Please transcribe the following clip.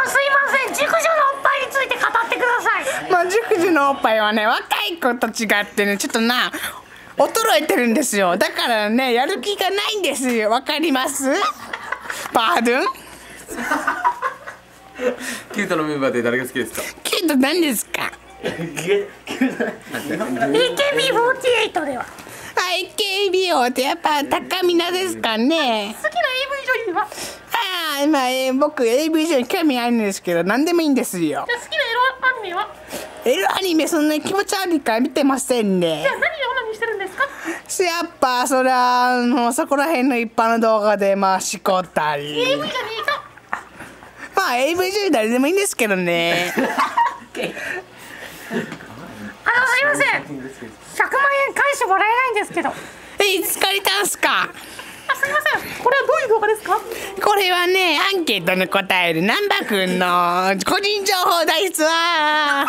すいません、熟女のおっぱいについて語ってください。まあ熟女のおっぱいはね、若い子と違ってね、ちょっと衰えてるんですよ。だからね、やる気がないんですよ。わかります？パードゥン？キュートのメンバーで誰が好きですか？キュート何ですか？ AKB48 ではAKB ってやっぱ高見菜ですかね。好きな AV 女優は？僕 AV 上に興味あるんですけど、何でもいいんですよ。じゃあ好きなエロアニメは？エロアニメそんな気持ち悪いから見てませんね。じゃあ何をオナニーしてるんですか？やっぱそれはそこら辺の一般の動画でしこったり。 AV じゃねえか。AV 上誰でもいいんですけどね。すいません、100万円返してもらえないんですけど。いつ借りたんすか？すいません、これはどういう動画ですか？これはね、アンケートに答える難波くんの個人情報ですわ。